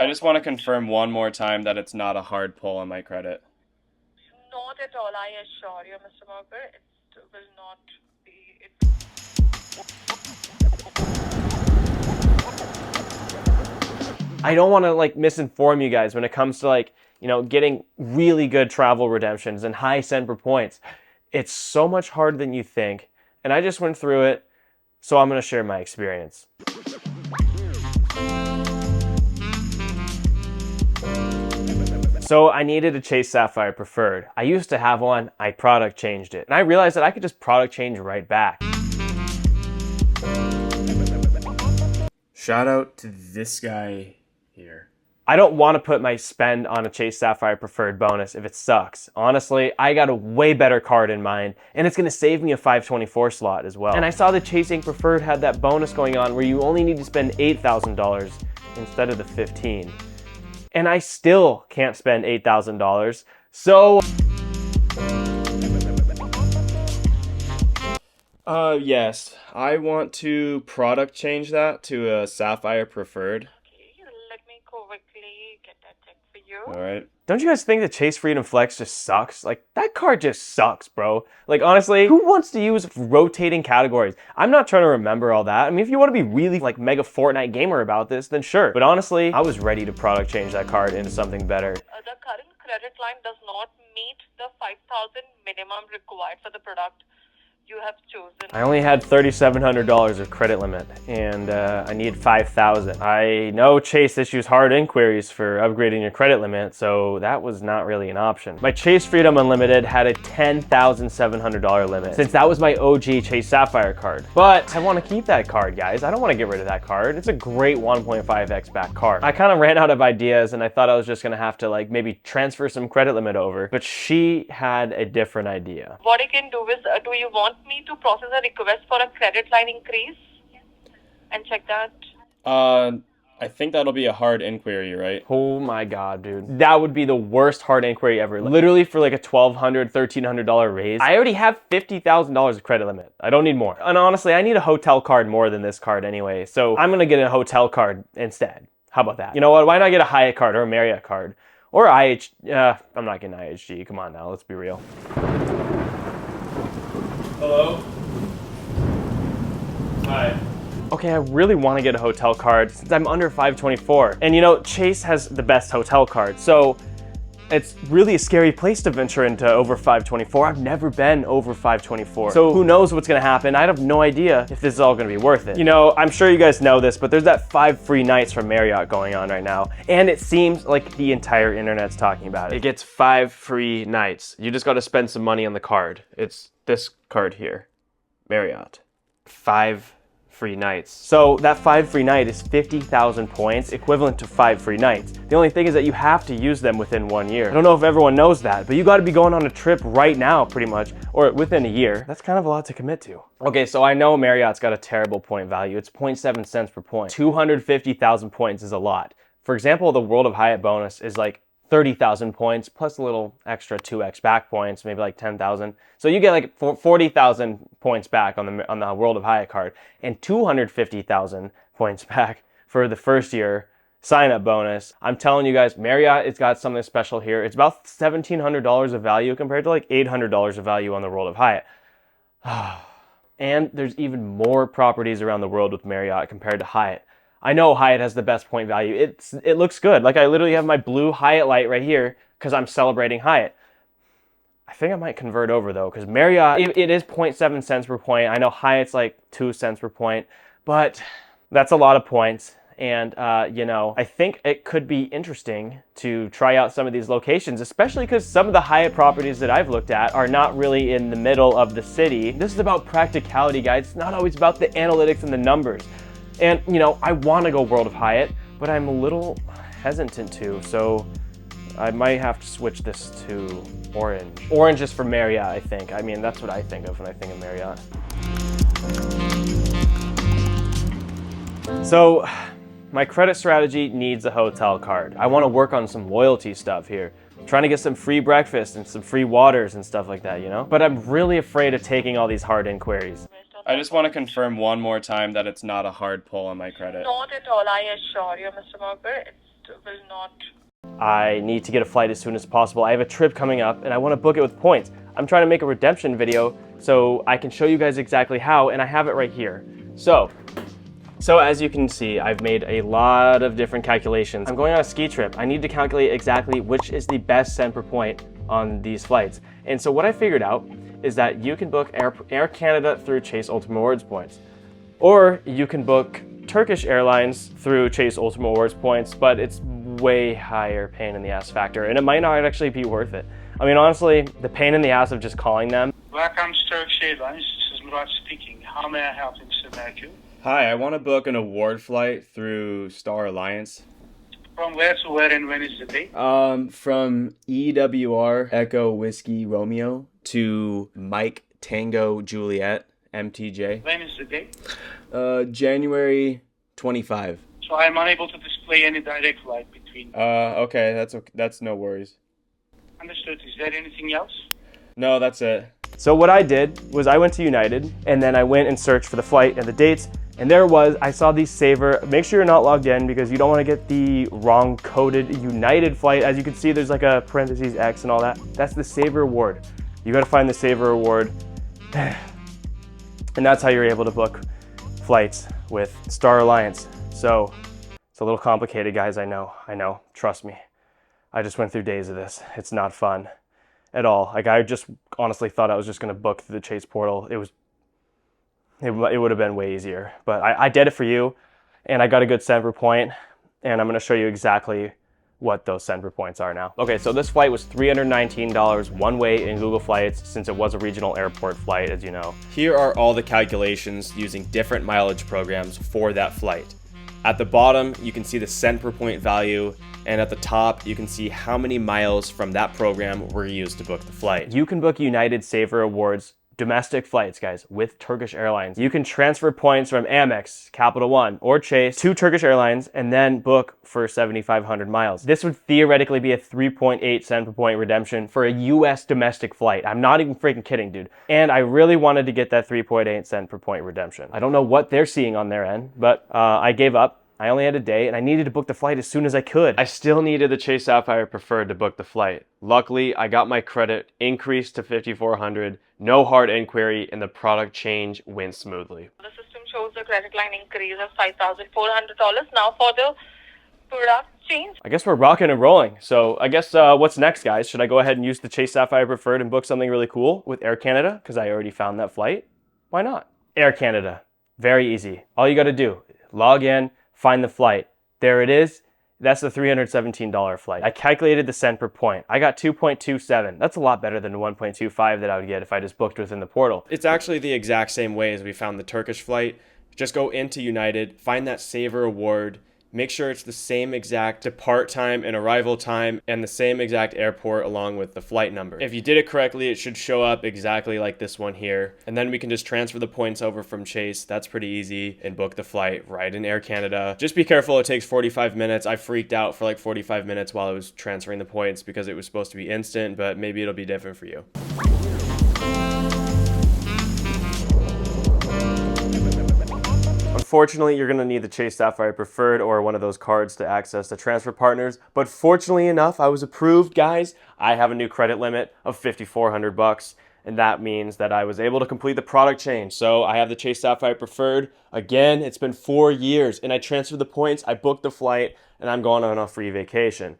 I just want to confirm one more time that it's not a hard pull on my credit. Not at all. I assure you, Mr. Morgan, it will not be. I don't want to like misinform you guys when it comes to like, getting really good travel redemptions and high cent per points. It's so much harder than you think. And I just went through it, so I'm going to share my experience. So I needed a Chase Sapphire Preferred. I used to have one, I product changed it. And I realized that I could just product change right back. Shout out to this guy here. I don't want to put my spend on a Chase Sapphire Preferred bonus if it sucks. Honestly, I got a way better card in mind, and it's going to save me a 524 slot as well. And I saw the Chase Ink Preferred had that bonus going on where you only need to spend $8,000 instead of the 15. And I still can't spend $8,000. So Yes, I want to product change that to a Sapphire Preferred. Okay, let me quickly get that checked for you. All right. don't you guys think the Chase Freedom Flex just sucks? Like, that card just sucks, bro. Like, honestly, who wants to use rotating categories? I'm not trying to remember all that. I mean, if you want to be really, like, mega Fortnite gamer about this, then sure. But honestly, I was ready to product change that card into something better. The current credit line does not meet the 5,000 minimum required for the product you have chosen. I only had $3,700 of credit limit, and I need $5,000. I know Chase issues hard inquiries for upgrading your credit limit, so that was not really an option. My Chase Freedom Unlimited had a $10,700 limit, since that was my OG Chase Sapphire card. But I want to keep that card, guys. I don't want to get rid of that card. It's a great 1.5x back card. I kind of ran out of ideas, and I thought I was just gonna have to like maybe transfer some credit limit over, but she had a different idea. What I can do is, do you want me to process a request for a credit line increase and check that? I think that'll be a hard inquiry, right? Oh my god, dude. That would be the worst hard inquiry ever. Literally for like a $1,200, $1,300 raise. I already have $50,000 of credit limit. I don't need more. And honestly, I need a hotel card more than this card anyway. So I'm gonna get a hotel card instead. How about that? You know what? Why not get a Hyatt card or a Marriott card? Or I'm not getting IHG. Come on now, let's be real. Hello? Hi. Okay, I really want to get a hotel card since I'm under 524. And you know, Chase has the best hotel card, so it's really a scary place to venture into over 524. I've never been over 524. So who knows what's gonna happen? I have no idea if this is all gonna be worth it. You know, I'm sure you guys know this, but there's that 5 free nights from Marriott going on right now. And it seems like the entire internet's talking about it. It gets 5 free nights. You just gotta spend some money on the card. It's this card here, Marriott. 5 free nights. So that 5 free night is 50,000 points, equivalent to 5 free nights. The only thing is that you have to use them within 1 year. I don't know if everyone knows that, but you gotta be going on a trip right now, pretty much, or within a year. That's kind of a lot to commit to. Okay, so I know Marriott's got a terrible point value. It's 0.7 cents per point. 250,000 points is a lot. For example, the World of Hyatt bonus is like 30,000 points plus a little extra 2x back points, maybe like 10,000. So you get like 40,000 points back on the World of Hyatt card and 250,000 points back for the first year sign up bonus. I'm telling you guys, Marriott, it's got something special here. It's about $1,700 of value compared to like $800 of value on the World of Hyatt. And there's even more properties around the world with Marriott compared to Hyatt. I know Hyatt has the best point value. It looks good. Like I literally have my blue Hyatt light right here because I'm celebrating Hyatt. I think I might convert over though because Marriott, it is 0.7 cents per point. I know Hyatt's like 2 cents per point, but that's a lot of points. And, you know, I think it could be interesting to try out some of these locations, especially because some of the Hyatt properties that I've looked at are not really in the middle of the city. This is about practicality, guys. It's not always about the analytics and the numbers. And, you know, I want to go World of Hyatt, but I'm a little hesitant to, so I might have to switch this to Orange. Orange is for Marriott, I think. I mean, that's what I think of when I think of Marriott. So, my credit strategy needs a hotel card. I want to work on some loyalty stuff here. I'm trying to get some free breakfast and some free waters and stuff like that, you know? But I'm really afraid of taking all these hard inquiries. I just want to confirm one more time that it's not a hard pull on my credit. Not at all. I assure you, Mr. Morgan, it will not. I need to get a flight as soon as possible. I have a trip coming up and I want to book it with points. I'm trying to make a redemption video so I can show you guys exactly how, and I have it right here. So as you can see, I've made a lot of different calculations. I'm going on a ski trip. I need to calculate exactly which is the best cent per point on these flights. And so what I figured out is that you can book Air Canada through Chase Ultimate Rewards points, or you can book Turkish Airlines through Chase Ultimate Rewards points, but it's way higher pain in the ass factor, and it might not actually be worth it. I mean, honestly, the pain in the ass of just calling them. Welcome to Turkish Airlines. This is Murat speaking. How may I help you, Mr. Mercury? Hi, I want to book an award flight through Star Alliance. From where to where and when is the date? From EWR Echo Whiskey Romeo to Mike Tango Juliet MTJ. When is the date? January 25. So I'm unable to display any direct flight between. Okay, that's no worries. Understood. Is there anything else? No, that's it. So what I did was I went to United, and then I went and searched for the flight and the dates, and there was, I saw these Saver. Make sure you're not logged in because you don't want to get the wrong coded United flight. As you can see, there's like a parentheses X and all that. That's the Saver Award. You got to find the Saver Award. And that's how you're able to book flights with Star Alliance. So it's a little complicated, guys. I know, trust me. I just went through days of this. It's not fun at all. Like, I just honestly thought I was just gonna book through the Chase portal. It would have been way easier, but I did it for you, and I got a good cent per point, and I'm gonna show you exactly what those cent per points are now. Okay, so this flight was $319 one way in Google Flights, since it was a regional airport flight, as you know. Here are all the calculations using different mileage programs for that flight. At the bottom, you can see the cent per point value, and at the top, you can see how many miles from that program were used to book the flight. You can book United Saver Awards domestic flights, guys, with Turkish Airlines. You can transfer points from Amex, Capital One, or Chase to Turkish Airlines and then book for 7,500 miles. This would theoretically be a 3.8 cent per point redemption for a US domestic flight. I'm not even freaking kidding, dude. And I really wanted to get that 3.8 cent per point redemption. I don't know what they're seeing on their end, but I gave up. I only had a day, and I needed to book the flight as soon as I could. I still needed the Chase Sapphire Preferred to book the flight. Luckily, I got my credit increased to 5,400, no hard inquiry, and the product change went smoothly. The system shows the credit line increase of $5,400. Now for the product change. I guess we're rocking and rolling. So I guess what's next, guys? Should I go ahead and use the Chase Sapphire Preferred and book something really cool with Air Canada? Because I already found that flight. Why not? Air Canada. Very easy. All you got to do, log in, find the flight. There it is. That's the $317 flight. I calculated the cent per point. I got 2.27. That's a lot better than the 1.25 that I would get if I just booked within the portal. It's actually the exact same way as we found the Turkish flight. Just go into United, find that Saver Award, make sure it's the same exact depart time and arrival time and the same exact airport along with the flight number. If you did it correctly, it should show up exactly like this one here. And then we can just transfer the points over from Chase. That's pretty easy, and book the flight right in Air Canada. Just be careful, it takes 45 minutes. I freaked out for like 45 minutes while I was transferring the points because it was supposed to be instant, but maybe it'll be different for you. Unfortunately, you're going to need the Chase Sapphire Preferred or one of those cards to access the transfer partners. But fortunately enough, I was approved, guys. I have a new credit limit of 5,400 bucks, and that means that I was able to complete the product change. So I have the Chase Sapphire Preferred. Again, it's been 4 years, and I transferred the points, I booked the flight, and I'm going on a free vacation.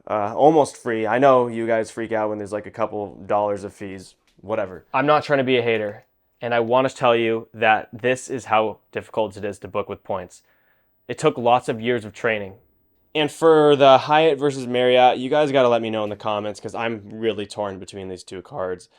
Almost free. I know you guys freak out when there's like a couple dollars of fees. Whatever. I'm not trying to be a hater. And I want to tell you that this is how difficult it is to book with points. It took lots of years of training. And for the Hyatt versus Marriott, you guys got to let me know in the comments because I'm really torn between these two cards.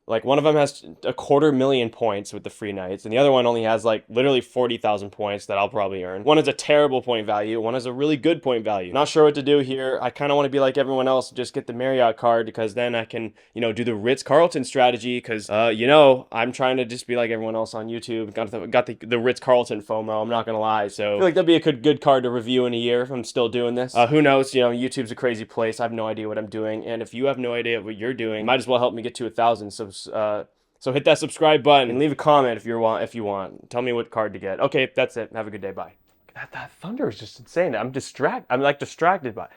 Like, one of them has 250,000 points with the free nights, and the other one only has like literally 40,000 points that I'll probably earn. One is a terrible point value, one is a really good point value. Not sure what to do here. I kind of want to be like everyone else, just get the Marriott card because then I can, do the Ritz-Carlton strategy because, I'm trying to just be like everyone else on YouTube. Got the Ritz-Carlton FOMO, I'm not going to lie. So I feel like that'd be a good card to review in a year if I'm still doing this. Who knows? YouTube's a crazy place. I have no idea what I'm doing. And if you have no idea what you're doing, you might as well help me get to 1,000 So hit that subscribe button and leave a comment if you want. Tell me what card to get. Okay, that's it. Have a good day. Bye. that thunder is just insane. I'm like distracted by it.